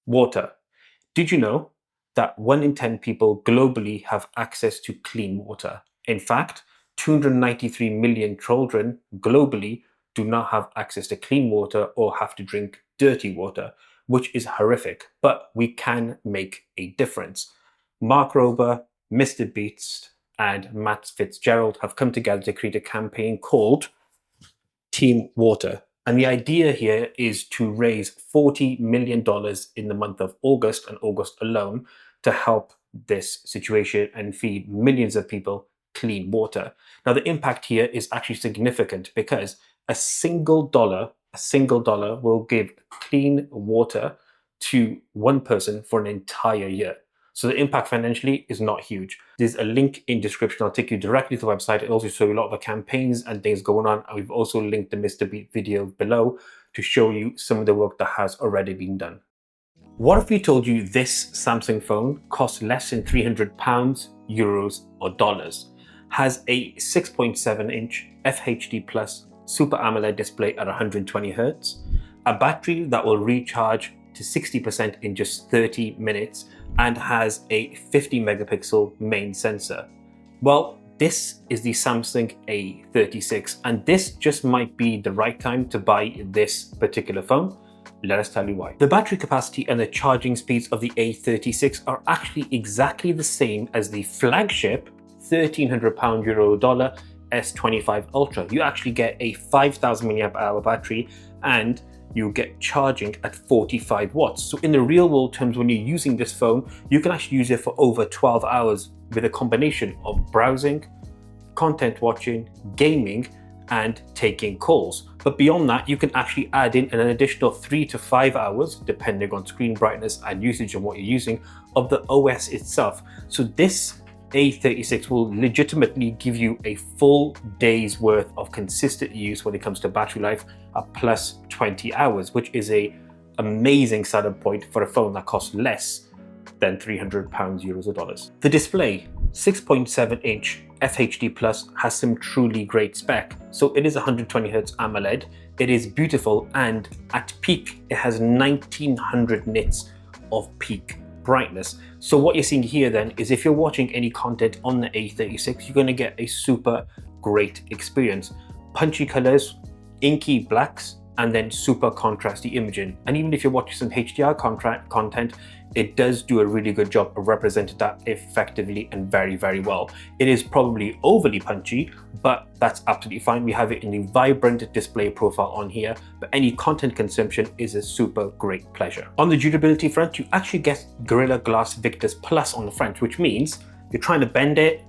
Water. Did you know that 1 in 10 people globally have access to clean water? In fact, 293 million children globally do not have access to clean water or have to drink dirty water, which is horrific, but we can make a difference. Mark Rober, Mr. Beast, and Matt Fitzgerald have come together to create a campaign called Team Water. And the idea here is to raise $40 million in the month of August, and August alone, to help this situation and feed millions of people clean water. Now, the impact here is actually significant because a single dollar will give clean water to one person for an entire year. So the impact financially is not huge. There's a link in description. I'll take you directly to the website. It also shows you a lot of the campaigns and things going on. And we've also linked the Mr. Beat video below to show you some of the work that has already been done. What if we told you this Samsung phone costs less than £300, euros, or dollars, has a 6.7-inch FHD Plus Super AMOLED display at 120 Hz, a battery that will recharge to 60% in just 30 minutes, and has a 50 megapixel main sensor? Well, this is the Samsung A36, and this just might be the right time to buy this particular phone. Let us tell you why. The battery capacity and the charging speeds of the A36 are actually exactly the same as the flagship £1,300 Euro dollar S25 Ultra. You actually get a 5,000 mAh battery and you get charging at 45 watts. So in the real world terms, when you're using this phone, you can actually use it for over 12 hours with a combination of browsing, content watching, gaming, and taking calls. But beyond that, you can actually add in an additional 3 to 5 hours, depending on screen brightness and usage and what you're using, of the OS itself. So this A36 will legitimately give you a full day's worth of consistent use when it comes to battery life at plus 20 hours, which is an amazing selling point for a phone that costs less than £300, euros, or dollars. The display, 6.7-inch FHD Plus, has some truly great spec. So it is 120 Hz AMOLED, it is beautiful, and at peak it has 1900 nits of peak brightness. So what you're seeing here then is if you're watching any content on the A36, you're going to get a super great experience. Punchy colors, inky blacks, and then super contrasty imaging. And even if you're watching some HDR content, it does do a really good job of representing that effectively and very, very well. It is probably overly punchy, but that's absolutely fine. We have it in the vibrant display profile on here, but any content consumption is a super great pleasure. On the durability front, you actually get Gorilla Glass Victus Plus on the front, which means you're trying to bend it,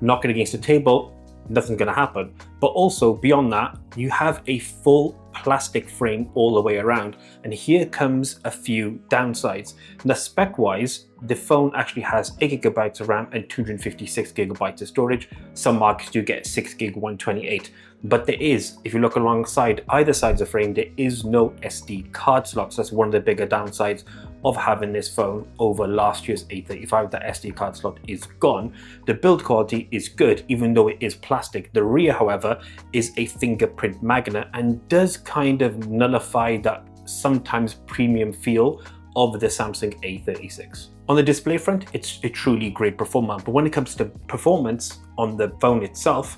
knock it against the table, nothing's going to happen. But also beyond that, you have a full plastic frame all the way around. And here comes a few downsides. Now, spec wise, the phone actually has 8 GB of RAM and 256 GB of storage. Some markets do get 6 GB 128. But there is, if you look alongside either sides of the frame, there is no SD card slot. So that's one of the bigger downsides of having this phone over last year's A35. The SD card slot is gone. The build quality is good, even though it is plastic. The rear, however, is a fingerprint magnet and does kind of nullify that sometimes premium feel of the Samsung A36. On the display front, it's a truly great performer, but when it comes to performance on the phone itself,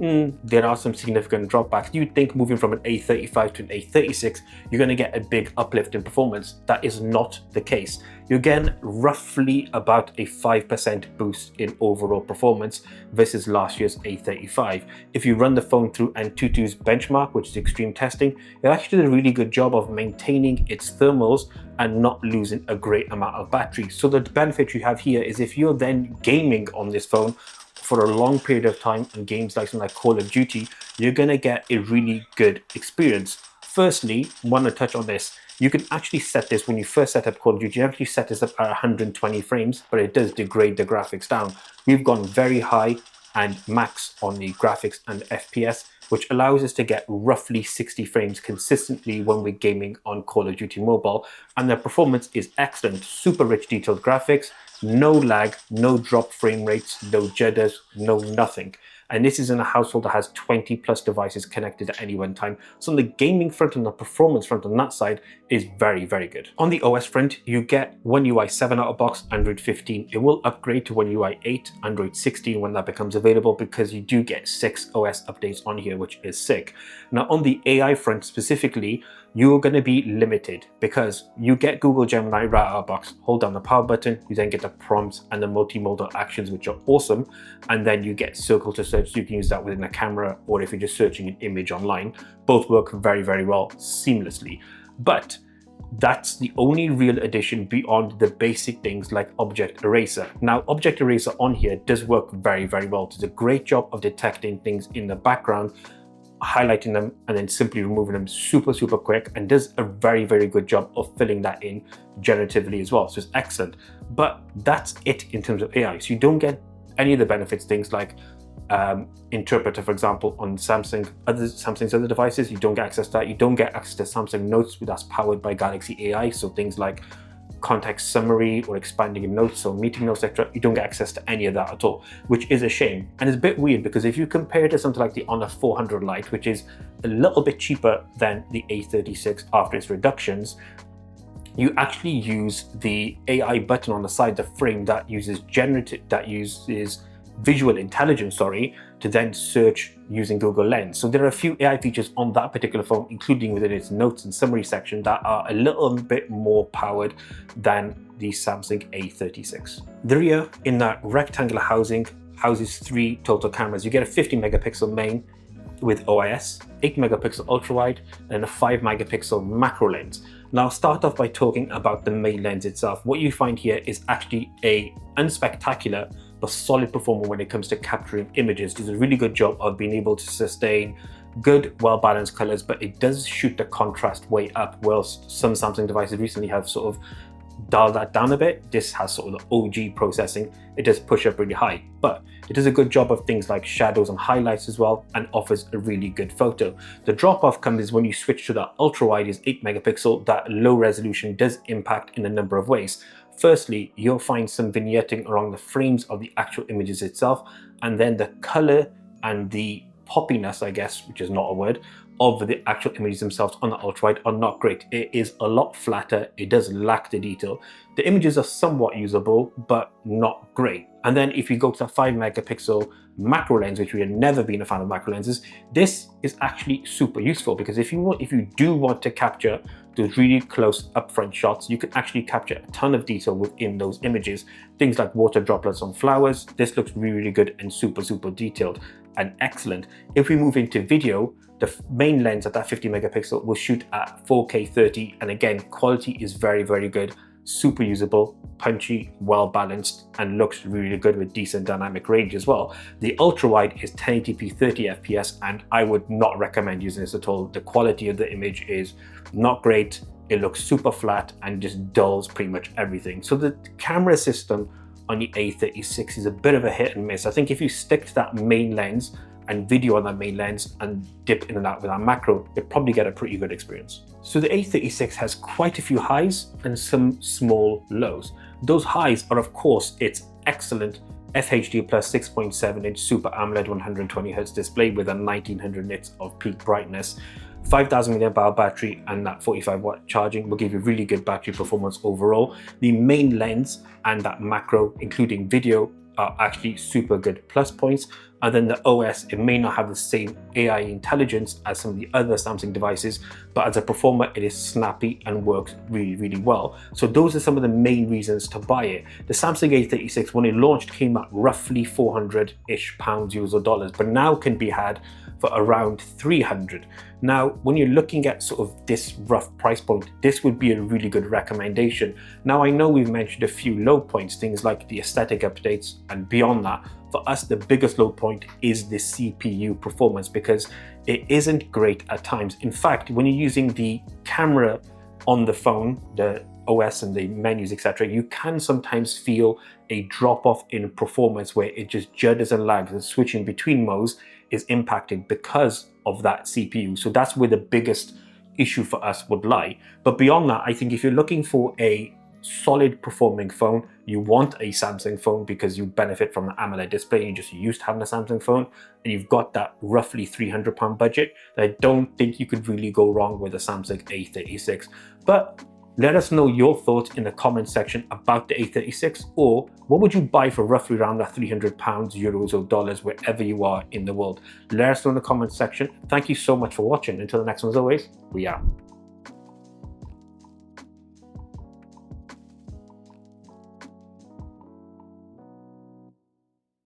there are some significant drawbacks. You'd think moving from an A35 to an A36, you're going to get a big uplift in performance. That is not the case. You're getting roughly about a 5% boost in overall performance versus last year's A35. If you run the phone through Antutu's benchmark, which is extreme testing, it actually did a really good job of maintaining its thermals and not losing a great amount of battery. So the benefit you have here is if you're then gaming on this phone for a long period of time in games like something like Call of Duty, you're going to get a really good experience. Firstly, I want to touch on this. You can actually set this, when you first set up Call of Duty, you actually set this up at 120 frames, but it does degrade the graphics down. We've gone very high and max on the graphics and FPS, which allows us to get roughly 60 frames consistently when we're gaming on Call of Duty Mobile. And the performance is excellent. Super rich detailed graphics, no lag, no drop frame rates, no jitters, no nothing. And this is in a household that has 20 plus devices connected at any one time. So on the gaming front and the performance front on that side is very, very good. On the OS front, you get One UI 7 out of box, Android 15. It will upgrade to One UI 8, Android 16 when that becomes available, because you do get 6 OS updates on here, which is sick. Now on the AI front specifically, you're going to be limited because you get Google Gemini right out of the box. Hold down the power button, you then get the prompts and the multimodal actions, which are awesome. And then you get circle to search, so you can use that within a camera, or if you're just searching an image online. Both work very, very well seamlessly. But that's the only real addition beyond the basic things like Object Eraser. Now, Object Eraser on here does work very, very well. It does a great job of detecting things in the background, highlighting them, and then simply removing them super, super quick, and does a very, very good job of filling that in generatively as well. So it's excellent. But that's it in terms of AI. So you don't get any of the benefits, things like interpreter, for example, on Samsung's other devices. You don't get access to that. You don't get access to Samsung Notes, that's powered by Galaxy AI. So things like context summary or expanding in notes or meeting notes, etc. You don't get access to any of that at all, which is a shame. And it's a bit weird because if you compare it to something like the Honor 400 Lite, which is a little bit cheaper than the A36 after its reductions, you actually use the AI button on the side, the frame that uses visual intelligence, to then search using Google Lens. So there are a few AI features on that particular phone, including within its notes and summary section, that are a little bit more powered than the Samsung A36. The rear in that rectangular housing houses 3 total cameras. You get a 50 megapixel main with OIS, 8 megapixel ultra wide, and a 5 megapixel macro lens. Now I'll start off by talking about the main lens itself. What you find here is actually a unspectacular but solid performer when it comes to capturing images. It does a really good job of being able to sustain good, well-balanced colors, but it does shoot the contrast way up, whilst some Samsung devices recently have sort of dial that down a bit. This has sort of the OG processing. It does push up really high, but it does a good job of things like shadows and highlights as well, and offers a really good photo. The drop-off comes when you switch to the ultra-wide is 8 megapixel. That low resolution does impact in a number of ways. Firstly, you'll find some vignetting around the frames of the actual images itself, and then the color and the poppiness, I guess, which is not a word, of the actual images themselves on the ultra-wide are not great. It is a lot flatter. It does lack the detail. The images are somewhat usable, but not great. And then if you go to the 5 megapixel macro lens, which we have never been a fan of macro lenses, this is actually super useful, because if you do want to capture those really close upfront shots, you can actually capture a ton of detail within those images. Things like water droplets on flowers. This looks really, really good and super, super detailed and excellent. If we move into video, the main lens at that 50 megapixel will shoot at 4K 30, and again, quality is very, very good. Super usable, punchy, well balanced, and looks really good with decent dynamic range as well. The ultra wide is 1080p 30 fps, and I would not recommend using this at all. The quality of the image is not great. It looks super flat and just dulls pretty much everything. So the camera system on the A36 is a bit of a hit and miss. I think if you stick to that main lens and video on that main lens and dip in and out with that macro, you'll probably get a pretty good experience. So the A36 has quite a few highs and some small lows. Those highs are, of course, its excellent FHD plus 6.7-inch Super AMOLED 120Hz display with a 1900 nits of peak brightness. 5000 mAh battery and that 45-watt charging will give you really good battery performance overall. The main lens and that macro, including video, are actually super good plus points. And then the OS, it may not have the same AI intelligence as some of the other Samsung devices, but as a performer, it is snappy and works really, really well. So those are some of the main reasons to buy it. The Samsung A36, when it launched, came at roughly 400-ish pounds, euros or dollars, but now can be had for around 300. Now, when you're looking at sort of this rough price point, this would be a really good recommendation. Now, I know we've mentioned a few low points, things like the aesthetic updates, and beyond that, for us, the biggest low point is the CPU performance, because it isn't great at times. In fact, when you're using the camera on the phone, the OS and the menus, etc., you can sometimes feel a drop-off in performance where it just judders and lags, and switching between modes is impacted because of that CPU. So that's where the biggest issue for us would lie. But beyond that, I think if you're looking for a solid performing phone. You want a Samsung phone because you benefit from the AMOLED display. You're just used to having a Samsung phone, and you've got that roughly £300 budget. I don't think you could really go wrong with a Samsung A36. But let us know your thoughts in the comment section about the A36, or what would you buy for roughly around that £300, euros or dollars, wherever you are in the world. Let us know in the comment section. Thank you so much for watching. Until the next one, as always, we out.